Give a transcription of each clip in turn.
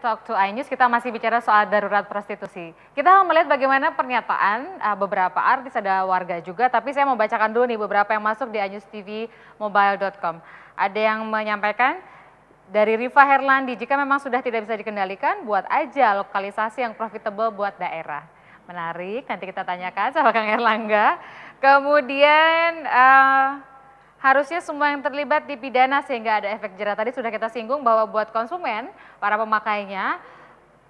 Talk to iNews, kita masih bicara soal darurat prostitusi. Kita melihat bagaimana pernyataan beberapa artis, ada warga juga, tapi saya mau bacakan dulu nih beberapa yang masuk di iNewsTVmobile.com. Ada yang menyampaikan, dari Riva Herlandi, jika memang sudah tidak bisa dikendalikan, buat aja lokalisasi yang profitable buat daerah. Menarik, nanti kita tanyakan sama Kang Erlangga. Kemudian harusnya semua yang terlibat dipidana sehingga ada efek jerah. Tadi sudah kita singgung bahwa buat konsumen, para pemakainya,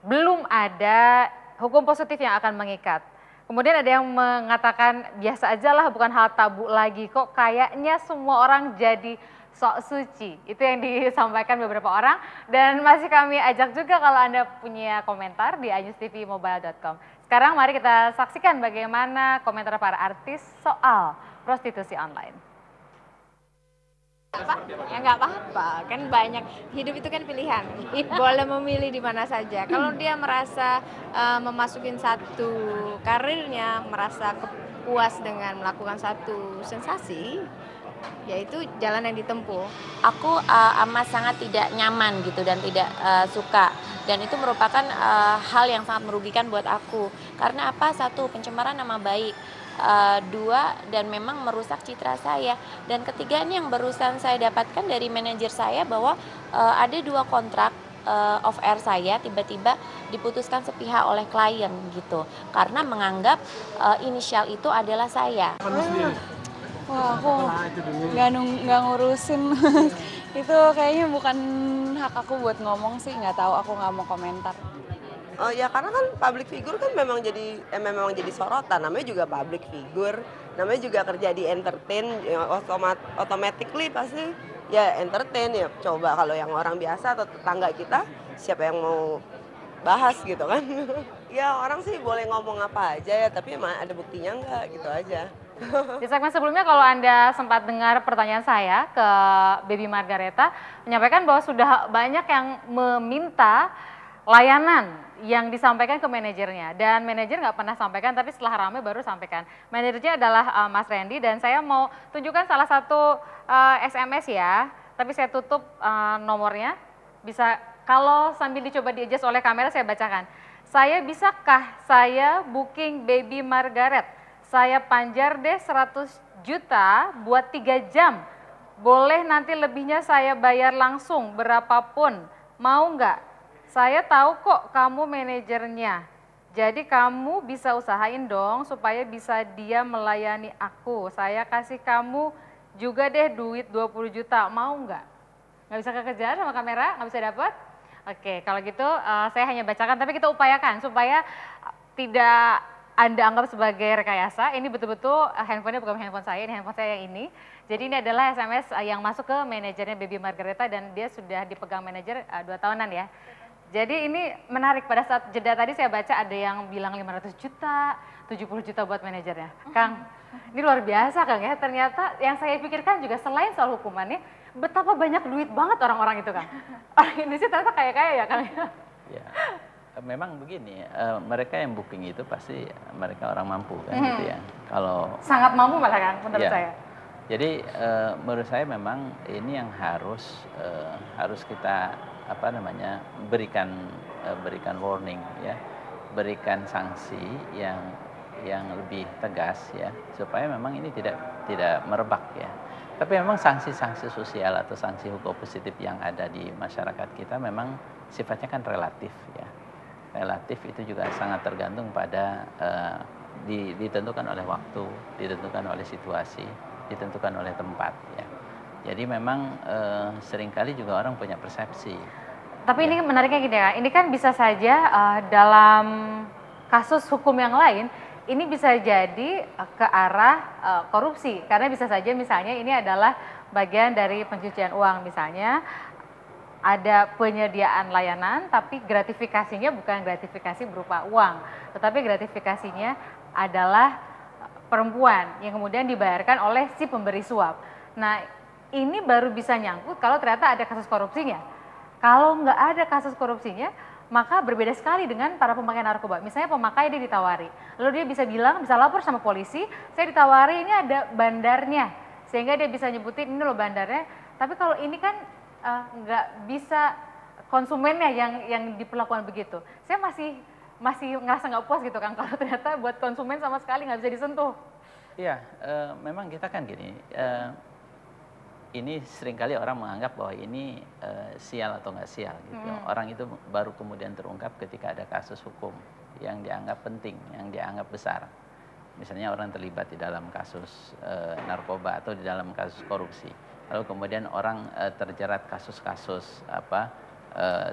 belum ada hukum positif yang akan mengikat. Kemudian ada yang mengatakan biasa aja lah, bukan hal tabu lagi. Kok kayaknya semua orang jadi sok suci. Itu yang disampaikan beberapa orang. Dan masih kami ajak juga kalau Anda punya komentar di iNewsTVmobile.com. Sekarang mari kita saksikan bagaimana komentar para artis soal prostitusi online. Ya nggak apa-apa, kan banyak, hidup itu kan pilihan, boleh memilih di mana saja. Kalau dia merasa memasukin satu karirnya, merasa puas dengan melakukan satu sensasi, yaitu jalan yang ditempuh. Aku amat sangat tidak nyaman gitu dan tidak suka, dan itu merupakan hal yang sangat merugikan buat aku. Karena apa? Satu, pencemaran nama baik. Dua, dan memang merusak citra saya. Dan ketiga, ini yang barusan saya dapatkan dari manajer saya bahwa ada 2 kontrak off air saya tiba-tiba diputuskan sepihak oleh klien gitu, karena menganggap inisial itu adalah saya. Wah, aku nggak ngurusin. Itu kayaknya bukan hak aku buat ngomong sih, nggak tahu, aku nggak mau komentar. Oh ya, karena kan public figure kan memang jadi sorotan, namanya juga public figure, namanya juga kerja di entertain, ya automatically pasti ya entertain ya. Coba kalau yang orang biasa atau tetangga kita, siapa yang mau bahas gitu kan? Ya orang sih boleh ngomong apa aja ya, tapi emang ada buktinya enggak gitu aja. Di segmen sebelumnya kalau Anda sempat dengar pertanyaan saya ke Baby Margareta, menyampaikan bahwa sudah banyak yang meminta layanan yang disampaikan ke manajernya, dan manajer nggak pernah sampaikan, tapi setelah ramai baru sampaikan. Manajernya adalah Mas Randy, dan saya mau tunjukkan salah satu SMS ya, tapi saya tutup nomornya. Bisa kalau sambil dicoba di-adjust oleh kamera saya bacakan. Bisakah saya booking Baby Margaret? Saya panjar deh 100 juta buat 3 jam. Boleh nanti lebihnya saya bayar langsung berapapun. Mau nggak? Saya tahu kok kamu manajernya, jadi kamu bisa usahain dong supaya bisa dia melayani aku. Saya kasih kamu juga deh duit 20 juta, mau nggak? Nggak bisa kekejar sama kamera, nggak bisa dapat? Oke, kalau gitu saya hanya bacakan, tapi kita upayakan supaya tidak Anda anggap sebagai rekayasa. Ini betul-betul handphonenya bukan handphone saya, ini handphone saya yang ini. Jadi ini adalah SMS yang masuk ke manajernya Baby Margareta, dan dia sudah dipegang manajer 2 tahunan ya. Jadi ini menarik, pada saat jeda tadi saya baca ada yang bilang 500 juta, 70 juta buat manajernya. Kang, ini luar biasa Kang ya, ternyata yang saya pikirkan juga selain soal hukumannya, betapa banyak duit banget orang-orang itu Kang. Orang Indonesia ternyata kaya-kaya ya Kang. Ya, memang begini, mereka yang booking itu pasti mereka orang mampu kan gitu ya. Kalau sangat mampu malah Kang menurut ya, saya. Jadi menurut saya memang ini yang harus kita berikan warning ya, berikan sanksi yang lebih tegas ya, supaya memang ini tidak merebak ya. Tapi memang sanksi-sanksi sosial atau sanksi hukum positif yang ada di masyarakat kita memang sifatnya kan relatif ya. Relatif itu juga sangat tergantung pada ditentukan oleh waktu, ditentukan oleh situasi, ditentukan oleh tempat ya. Jadi memang seringkali juga orang punya persepsi. Tapi ini menariknya gini ya, ini kan bisa saja dalam kasus hukum yang lain, ini bisa jadi ke arah korupsi. Karena bisa saja misalnya ini adalah bagian dari pencucian uang, misalnya ada penyediaan layanan tapi gratifikasinya bukan gratifikasi berupa uang, tetapi gratifikasinya adalah perempuan yang kemudian dibayarkan oleh si pemberi suap. Nah, ini baru bisa nyangkut kalau ternyata ada kasus korupsinya. Kalau nggak ada kasus korupsinya, maka berbeda sekali dengan para pemakai narkoba. Misalnya pemakai dia ditawari, lalu dia bisa bilang, bisa lapor sama polisi, saya ditawari ini ada bandarnya, sehingga dia bisa nyebutin ini loh bandarnya. Tapi kalau ini kan nggak bisa konsumennya yang diperlakukan begitu. Saya masih ngerasa nggak puas gitu kan kalau ternyata buat konsumen sama sekali nggak bisa disentuh. Iya, memang kita kan gini, ini seringkali orang menganggap bahwa ini sial atau nggak sial gitu. Orang itu baru kemudian terungkap ketika ada kasus hukum yang dianggap penting, yang dianggap besar. Misalnya orang terlibat di dalam kasus narkoba atau di dalam kasus korupsi. Lalu kemudian orang terjerat kasus-kasus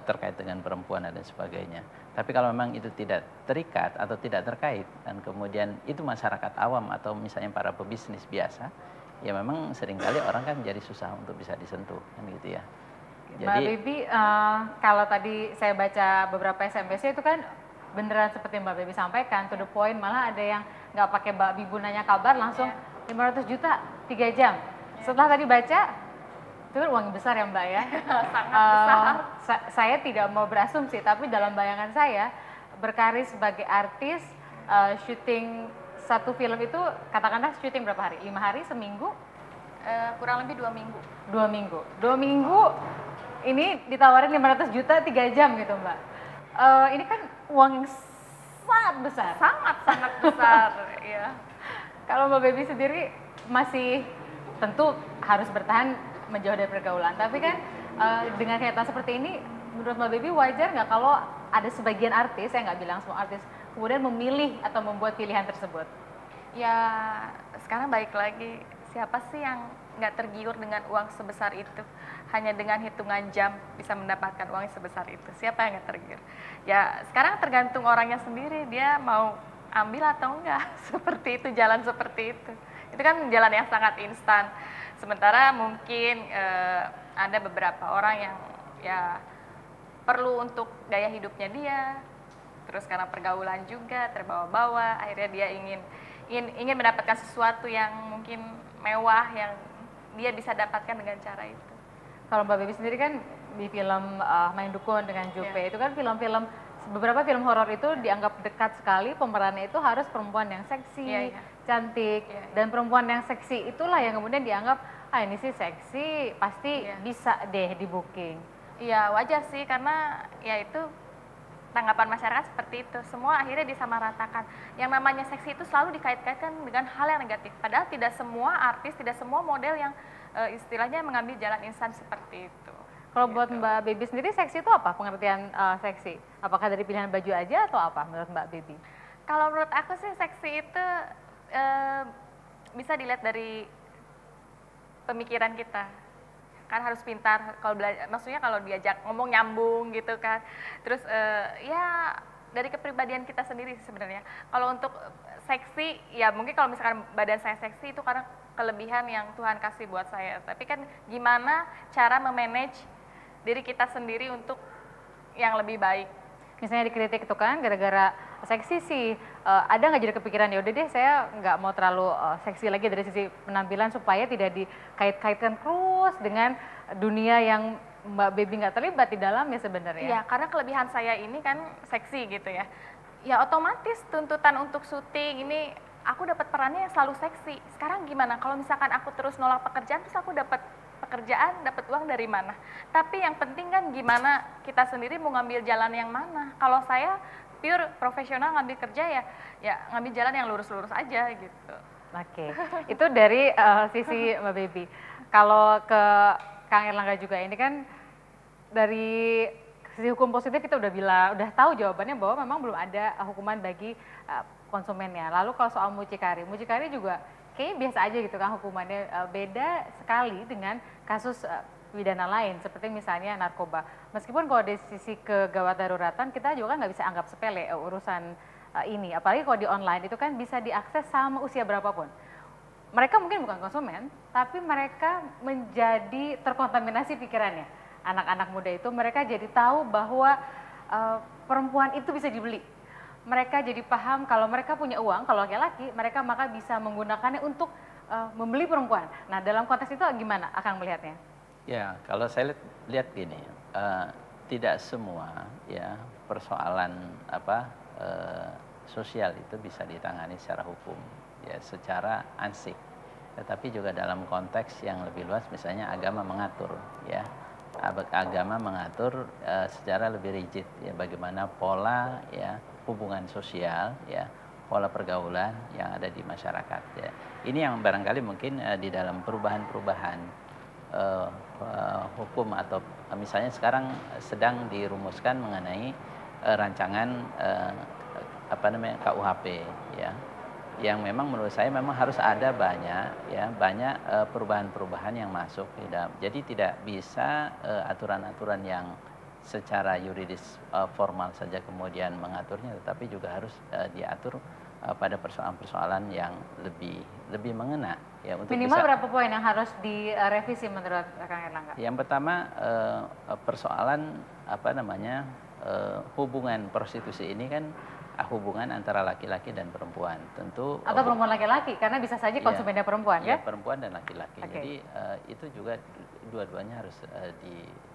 terkait dengan perempuan dan sebagainya. Tapi kalau memang itu tidak terikat atau tidak terkait dan kemudian itu masyarakat awam atau misalnya para pebisnis biasa, ya memang seringkali orang kan jadi susah untuk bisa disentuh kan gitu ya. Mbak Baby, kalau tadi saya baca beberapa SMS itu kan beneran seperti Mbak Baby sampaikan, to the point, malah ada yang nggak pakai Mbak Bibu nanya kabar langsung 500 juta 3 jam. Setelah tadi baca, itu kan uang besar ya Mbak ya. Sangat besar. Saya tidak mau berasumsi, tapi dalam bayangan saya berkarir sebagai artis, syuting satu film itu katakanlah syuting berapa hari? 5 hari, seminggu? Kurang lebih 2 minggu. 2 minggu. 2 minggu ini ditawarin 500 juta 3 jam gitu Mbak. Ini kan uang yang sangat besar. Sangat besar. Ya. Kalau Mbak Baby sendiri masih tentu harus bertahan menjauh dari pergaulan. Tapi kan dengan kenyataan seperti ini, menurut Mbak Baby wajar nggak kalau ada sebagian artis, saya nggak bilang semua artis, kemudian memilih atau membuat pilihan tersebut? Ya sekarang balik lagi, siapa sih yang nggak tergiur dengan uang sebesar itu? Hanya dengan hitungan jam bisa mendapatkan uang sebesar itu. Siapa yang nggak tergiur? Ya sekarang tergantung orangnya sendiri, dia mau ambil atau enggak. Seperti itu, jalan seperti itu. Itu kan jalan yang sangat instan. Sementara mungkin ada beberapa orang yang ya perlu untuk gaya hidupnya dia, terus karena pergaulan juga terbawa-bawa, akhirnya dia ingin mendapatkan sesuatu yang mungkin mewah yang dia bisa dapatkan dengan cara itu. Kalau Mbak Baby sendiri kan di film Main Dukun dengan Jupe, itu kan film-film, beberapa film horor itu dianggap dekat sekali, pemerannya itu harus perempuan yang seksi, cantik, dan perempuan yang seksi itulah yang kemudian dianggap, ini sih seksi, pasti bisa deh di booking. Iya wajar sih, karena ya itu tanggapan masyarakat seperti itu. Semua akhirnya disamaratakan. Yang namanya seksi itu selalu dikait-kaitkan dengan hal yang negatif. Padahal tidak semua artis, tidak semua model yang istilahnya mengambil jalan instan seperti itu. Kalau buat Mbak Baby sendiri, seksi itu apa pengertian seksi? Apakah dari pilihan baju aja atau apa menurut Mbak Baby? Kalau menurut aku sih seksi itu bisa dilihat dari pemikiran kita. Kan harus pintar, kalau maksudnya kalau diajak ngomong nyambung gitu kan. Terus ya dari kepribadian kita sendiri sebenarnya. Kalau untuk seksi, ya mungkin kalau misalkan badan saya seksi itu karena kelebihan yang Tuhan kasih buat saya. Tapi kan gimana cara memanage diri kita sendiri untuk yang lebih baik. Misalnya dikritik itu kan gara-gara seksi sih, ada nggak jadi kepikiran ya udah deh saya nggak mau terlalu seksi lagi dari sisi penampilan supaya tidak dikait-kaitkan terus dengan dunia yang Mbak Baby nggak terlibat di dalamnya sebenarnya. Iya, karena kelebihan saya ini kan seksi gitu ya. Ya otomatis tuntutan untuk syuting ini aku dapat perannya yang selalu seksi. Sekarang gimana kalau misalkan aku terus nolak pekerjaan, terus aku dapat pekerjaan, dapat uang dari mana? Tapi yang penting kan gimana kita sendiri mau ngambil jalan yang mana. Kalau saya pure profesional ngambil kerja ya ngambil jalan yang lurus-lurus aja gitu. Oke, itu dari sisi Mbak Baby. Kalau ke Kang Erlangga juga ini kan dari sisi hukum positif kita udah tahu jawabannya bahwa memang belum ada hukuman bagi konsumennya. Lalu kalau soal mucikari juga kayaknya biasa aja gitu kan hukumannya, beda sekali dengan kasus pidana lain seperti misalnya narkoba. Meskipun kalau dari sisi kegawat daruratan kita juga kan nggak bisa anggap sepele urusan ini, apalagi kalau di online itu kan bisa diakses sama usia berapapun. Mereka mungkin bukan konsumen, tapi mereka menjadi terkontaminasi pikirannya. Anak-anak muda itu mereka jadi tahu bahwa perempuan itu bisa dibeli. Mereka jadi paham kalau mereka punya uang, kalau laki-laki, mereka maka bisa menggunakannya untuk membeli perempuan. Nah, dalam konteks itu gimana Akang melihatnya? Ya, kalau saya lihat gini, tidak semua ya persoalan sosial itu bisa ditangani secara hukum, ya secara ansih. Tetapi juga dalam konteks yang lebih luas, misalnya agama mengatur, ya agama mengatur secara lebih rigid ya bagaimana pola ya hubungan sosial ya pola pergaulan yang ada di masyarakat ya. Ini yang barangkali mungkin di dalam perubahan-perubahan hukum atau misalnya sekarang sedang dirumuskan mengenai rancangan KUHP ya yang memang menurut saya memang harus ada banyak perubahan-perubahan yang masuk di dalam. Jadi tidak bisa aturan-aturan yang secara yuridis formal saja kemudian mengaturnya, tetapi juga harus diatur pada persoalan-persoalan yang lebih mengena ya untuk minimal bisa, berapa poin yang harus direvisi menurut Kang Erlangga? Yang pertama persoalan hubungan prostitusi ini kan hubungan antara laki-laki dan perempuan tentu atau perempuan laki-laki karena bisa saja konsumennya perempuan ya ya perempuan dan laki-laki. Okay. Jadi itu juga dua-duanya harus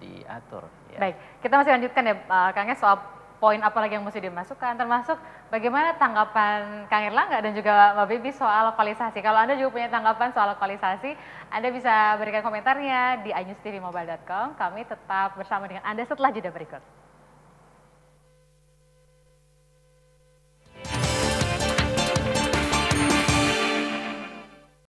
diatur ya. Baik, kita masih lanjutkan ya Kang ya soal poin apa lagi yang mesti dimasukkan termasuk bagaimana tanggapan Kang Erlangga dan juga Mbak Baby soal lokalisasi. Kalau Anda juga punya tanggapan soal lokalisasi, Anda bisa berikan komentarnya di iNewsTVMobile.com. Kami tetap bersama dengan Anda setelah jeda berikut.